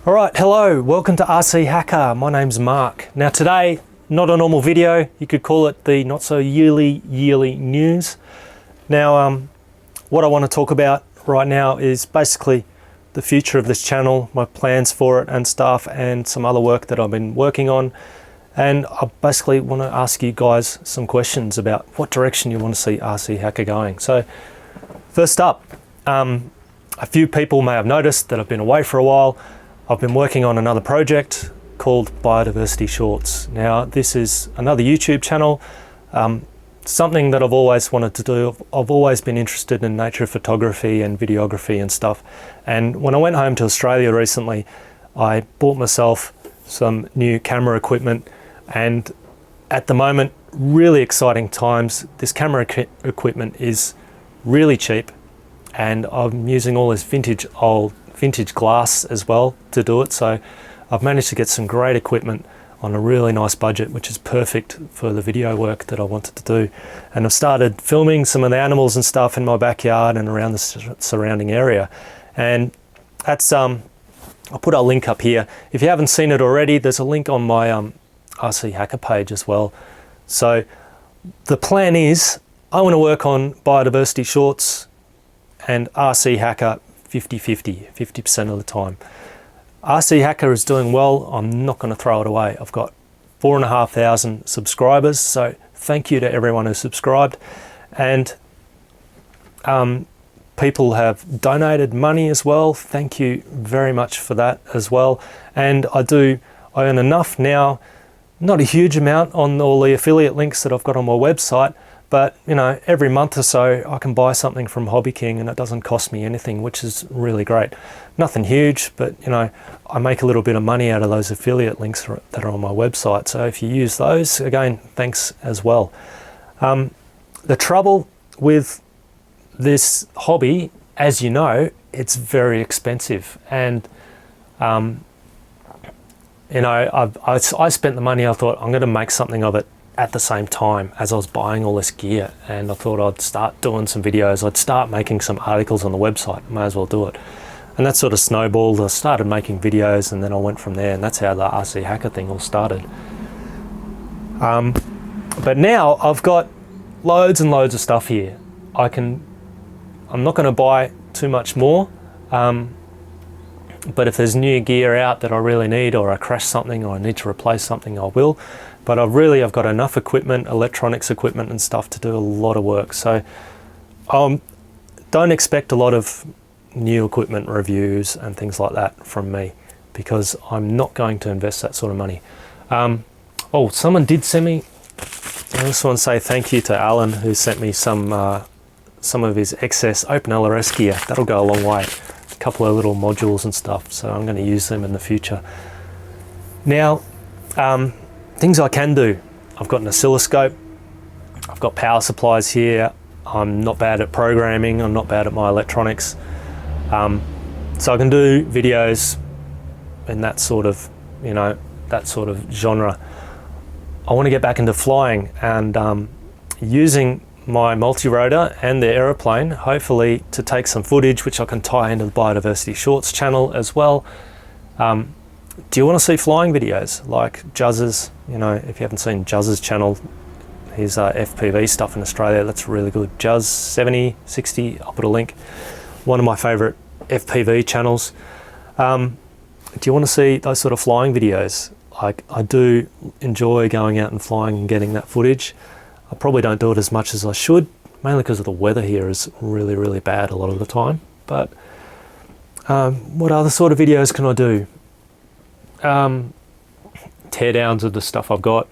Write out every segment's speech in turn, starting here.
Alright, hello, welcome to RCHacker. My name's Mark. Now today, not a normal video, you could call it the not so yearly news. Now what I want to talk about right now is basically the future of this channel, my plans for it and stuff, and some other work that I've been working on. And I basically want to ask you guys some questions about what direction you want to see RCHacker going. So first up, a few people may have noticed that I've been away for a while. I've been working on another project called Biodiversity Shorts. Now this is another YouTube channel, something that I've always wanted to do. I've always been interested in nature photography and videography and stuff. And when I went home to Australia recently, I bought myself some new camera equipment, and at the moment, really exciting times. This camera equipment is really cheap, and I'm using all this vintage glass as well to do it. So I've managed to get some great equipment on a really nice budget, which is perfect for the video work that I wanted to do. And I've started filming some of the animals and stuff in my backyard and around the surrounding area. And that's, I'll put a link up here. If you haven't seen it already, there's a link on my RCHacker page as well. So the plan is I want to work on biodiversity shorts and RCHacker 50-50, 50% of the time. RCHacker is doing well. I'm not going to throw it away. I've got 4,500 subscribers, so thank you to everyone who subscribed. And people have donated money as well. Thank you very much for that as well. And I earn enough now, not a huge amount on all the affiliate links that I've got on my website, but you know, every month or so I can buy something from Hobby King and it doesn't cost me anything, which is really great. Nothing huge, but you know, I make a little bit of money out of those affiliate links that are on my website. So if you use those, again, thanks as well. The trouble with this hobby, as you know, it's very expensive. And you know, I spent the money. I thought I'm going to make something of it at the same time as I was buying all this gear, and I thought I'd start doing some videos. I'd start making some articles on the website. May as well do it. And that sort of snowballed. I started making videos, and then I went from there, and that's how the RCHacker thing all started. But now I've got loads and loads of stuff here. I'm not going to buy too much more. But if there's new gear out that I really need, or I crash something, or I need to replace something, I will. But I've got enough equipment, electronics equipment and stuff to do a lot of work. So don't expect a lot of new equipment reviews and things like that from me, because I'm not going to invest that sort of money. Oh, someone did send me, I just want to say thank you to Alan, who sent me some of his excess Open LRS gear. That'll go a long way. A couple of little modules and stuff, so I'm going to use them in the future. Now, things I can do. I've got an oscilloscope, I've got power supplies here. I'm not bad at programming, I'm not bad at my electronics. So I can do videos in that sort of, you know, that sort of genre. I want to get back into flying and using my multi-rotor and the aeroplane, hopefully to take some footage which I can tie into the Biodiversity Shorts channel as well. Do you want to see flying videos like Juzz's? You know, if you haven't seen Juzz's channel, his FPV stuff in Australia, that's really good. Juzz 70, 60, I'll put a link. One of my favorite FPV channels. Do you want to see those sort of flying videos? I do enjoy going out and flying and getting that footage. I probably don't do it as much as I should, mainly because of the weather here is really, really bad a lot of the time. But what other sort of videos can I do? Teardowns of the stuff I've got,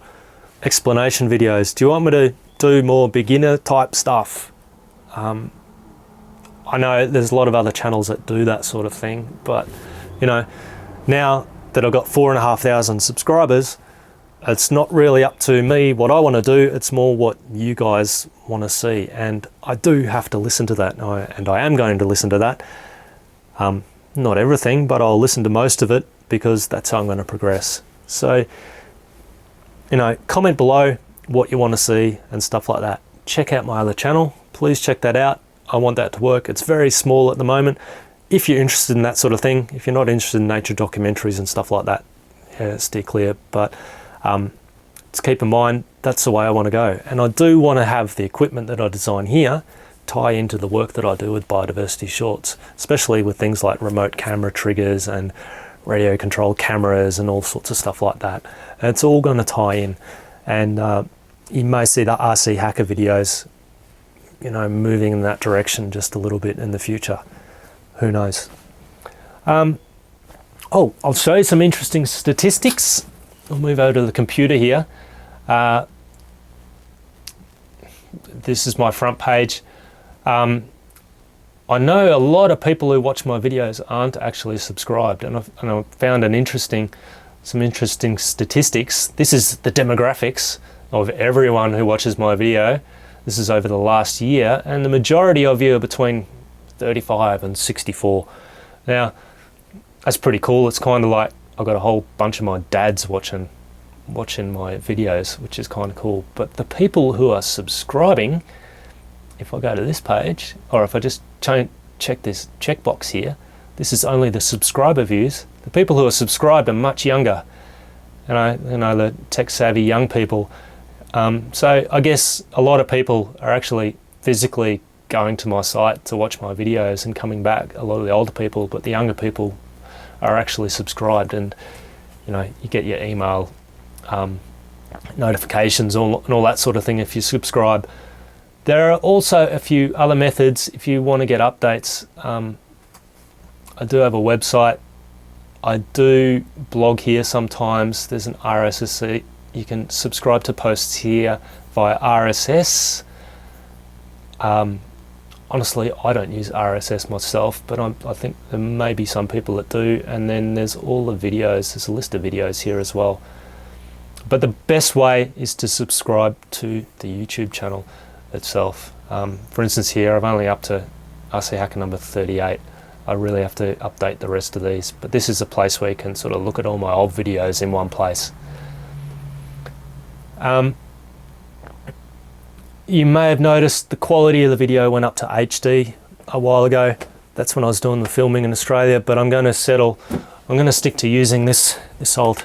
explanation videos. Do you want me to do more beginner type stuff? I know there's a lot of other channels that do that sort of thing, but you know, now that I've got 4,500 subscribers, it's not really up to me what I want to do, it's more what you guys want to see, and I do have to listen to that, and I am going to listen to that. Not everything, but I'll listen to most of it, because that's how I'm going to progress. So, you know, comment below what you want to see and stuff like that. Check out my other channel, please check that out. I want that to work. It's very small at the moment. if you're interested in that sort of thing. If you're not interested in nature documentaries and stuff like that, yeah, steer clear. But just keep in mind, that's the way I want to go. And I do want to have the equipment that I design here tie into the work that I do with biodiversity shorts, especially with things like remote camera triggers and radio controlled cameras and all sorts of stuff like that. And it's all going to tie in. And you may see the RCHacker videos, you know, moving in that direction just a little bit in the future. Who knows? Oh, I'll show you some interesting statistics. I'll move over to the computer here. This is my front page. I know a lot of people who watch my videos aren't actually subscribed, and I've found some interesting statistics. This is the demographics of everyone who watches my video. This is over the last year, and the majority of you are between 35 and 64. Now, that's pretty cool. It's kind of like I've got a whole bunch of my dads watching my videos, which is kind of cool. But the people who are subscribing, if I go to this page, or if I just check this checkbox here, this is only the subscriber views. The people who are subscribed are much younger, and the tech-savvy young people. So I guess a lot of people are actually physically going to my site to watch my videos and coming back. A lot of the older people, but the younger people are actually subscribed, and you know, you get your email notifications and all that sort of thing if you subscribe. There are also a few other methods if you want to get updates. I do have a website. I do blog here sometimes. There's an RSS. You can subscribe to posts here via RSS. Honestly, I don't use RSS myself, but I think there may be some people that do. And then there's all the videos. There's a list of videos here as well. But the best way is to subscribe to the YouTube channel itself. For instance, here I'm only up to RCHacker number 38. I really have to update the rest of these, but this is a place where you can sort of look at all my old videos in one place. You may have noticed the quality of the video went up to HD a while ago. That's when I was doing the filming in Australia, but I'm going to stick to using this old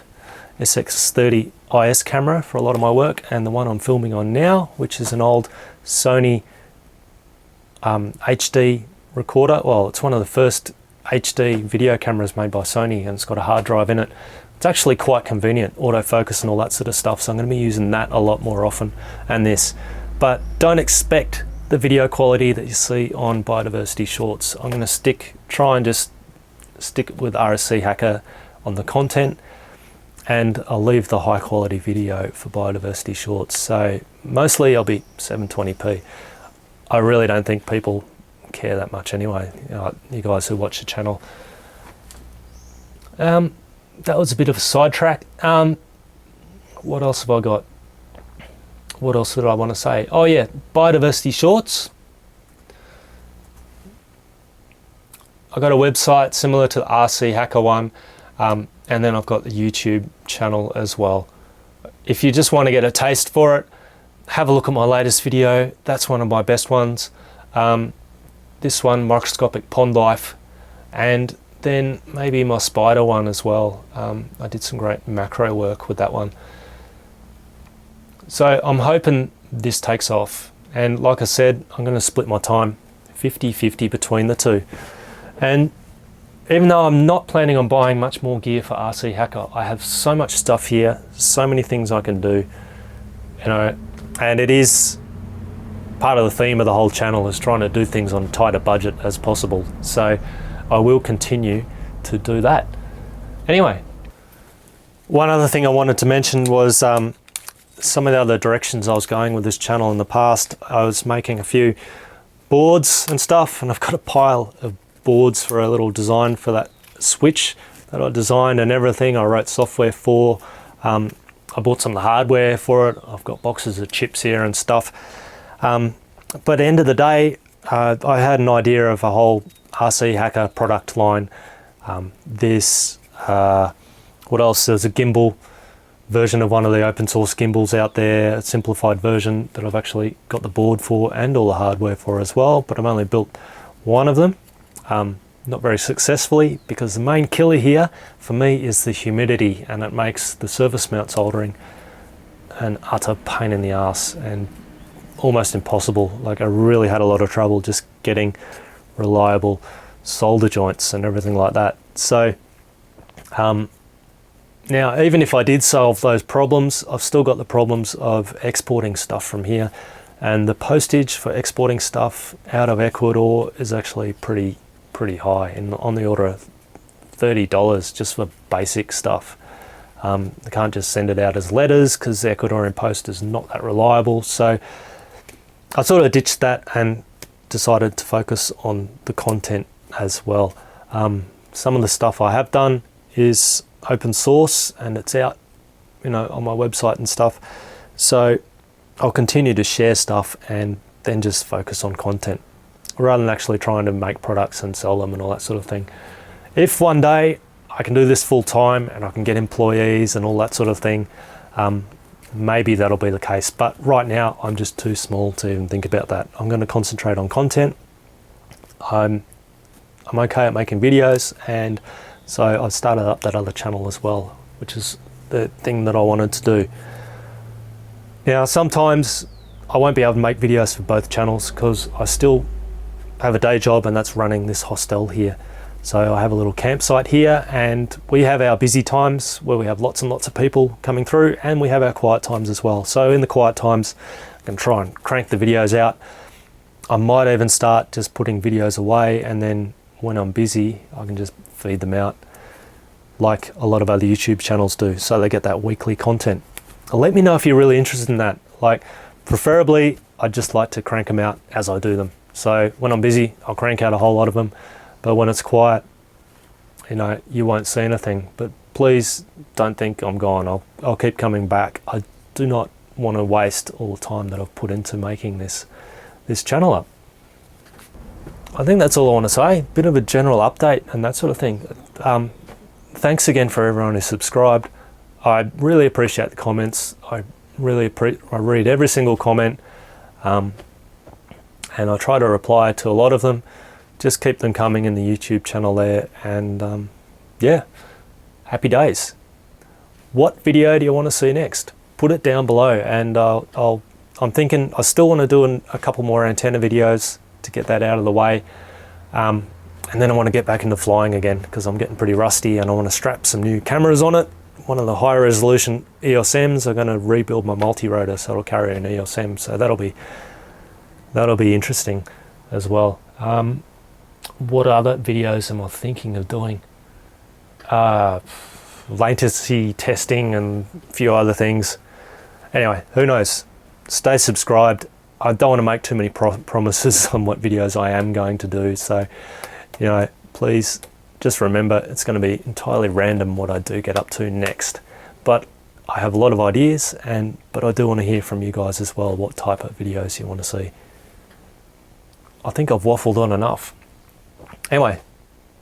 SX30 IS camera for a lot of my work, and the one I'm filming on now, which is an old Sony HD recorder. Well, it's one of the first HD video cameras made by Sony, and it's got a hard drive in it. It's actually quite convenient, autofocus and all that sort of stuff, so I'm going to be using that a lot more often, and this. But don't expect the video quality that you see on biodiversity shorts. I'm going to try and just stick with RCHacker on the content, and I'll leave the high quality video for biodiversity shorts. So mostly I'll be 720p. I really don't think people care that much anyway, you guys who watch the channel. That was a bit of a sidetrack. What else have I got? What else did I want to say? Oh yeah, biodiversity shorts. I got a website similar to the RCHacker one, and then I've got the YouTube channel as well. If you just want to get a taste for it, have a look at my latest video. That's one of my best ones. This one, microscopic pond life, and then maybe my spider one as well. I did some great macro work with that one. So I'm hoping this takes off, and like I said, I'm going to split my time 50-50 between the two. And even though I'm not planning on buying much more gear for RCHacker, I have so much stuff here, so many things I can do, you know, and it is part of the theme of the whole channel is trying to do things on a tighter budget as possible. So I will continue to do that. Anyway, one other thing I wanted to mention was some of the other directions I was going with this channel in the past. I was making a few boards and stuff, and I've got a pile of boards for a little design for that switch that I designed and everything. I wrote software for. I bought some of the hardware for it. I've got boxes of chips here and stuff. But at the end of the day, I had an idea of a whole RCHacker product line. What else? There's a gimbal version of one of the open source gimbals out there, a simplified version that I've actually got the board for and all the hardware for as well, but I've only built one of them. not very successfully, because the main killer here for me is the humidity, and it makes the surface mount soldering an utter pain in the ass and almost impossible. Like, I really had a lot of trouble just getting reliable solder joints and everything like that. So now, even if I did solve those problems, I've still got the problems of exporting stuff from here, and the postage for exporting stuff out of Ecuador is actually pretty high, on the order of $30 just for basic stuff. I can't just send it out as letters because the Ecuadorian post is not that reliable. So I sort of ditched that and decided to focus on the content as well. Some of the stuff I have done is open source, and it's out, on my website and stuff. So I'll continue to share stuff and then just focus on content, rather than actually trying to make products and sell them and all that sort of thing. If one day I can do this full time and I can get employees and all that sort of thing, maybe that'll be the case. But right now I'm just too small to even think about that. I'm going to concentrate on content. I'm okay at making videos, and so I've started up that other channel as well, which is the thing that I wanted to do. Now, sometimes I won't be able to make videos for both channels because I still have a day job, and that's running this hostel here. So I have a little campsite here, and we have our busy times where we have lots and lots of people coming through, and we have our quiet times as well. So in the quiet times, I can try and crank the videos out. I might even start just putting videos away, and then when I'm busy, I can just feed them out like a lot of other YouTube channels do, so they get that weekly content. Let me know if you're really interested in that. Like, preferably, I'd just like to crank them out as I do them. So when I'm busy, I'll crank out a whole lot of them. But when it's quiet, you won't see anything. But please don't think I'm gone. I'll keep coming back. I do not want to waste all the time that I've put into making this channel up. I think that's all I want to say. Bit of a general update and that sort of thing. Thanks again for everyone who subscribed. I really appreciate the comments. I read every single comment, and I try to reply to a lot of them. Just keep them coming in the YouTube channel there, and yeah, happy days. What video do you want to see next? Put it down below, and I'm thinking I still want to do a couple more antenna videos to get that out of the way, and then I want to get back into flying again because I'm getting pretty rusty, and I want to strap some new cameras on it. One of the high resolution EOS M's. I'm going to rebuild my multi-rotor so it'll carry an EOS M, so that'll be interesting as well. What other videos am I thinking of doing? Latency testing and a few other things. Anyway, who knows? Stay subscribed. I don't want to make too many promises on what videos I am going to do, so please just remember it's going to be entirely random what I do get up to next. But I have a lot of ideas, but I do want to hear from you guys as well, what type of videos you want to see. I think I've waffled on enough. Anyway,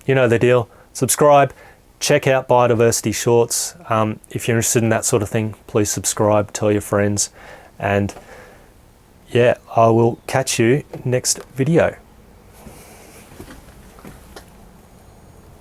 you know the deal. Subscribe, check out Biodiversity Shorts. If you're interested in that sort of thing, please subscribe, tell your friends, and yeah, I will catch you next video.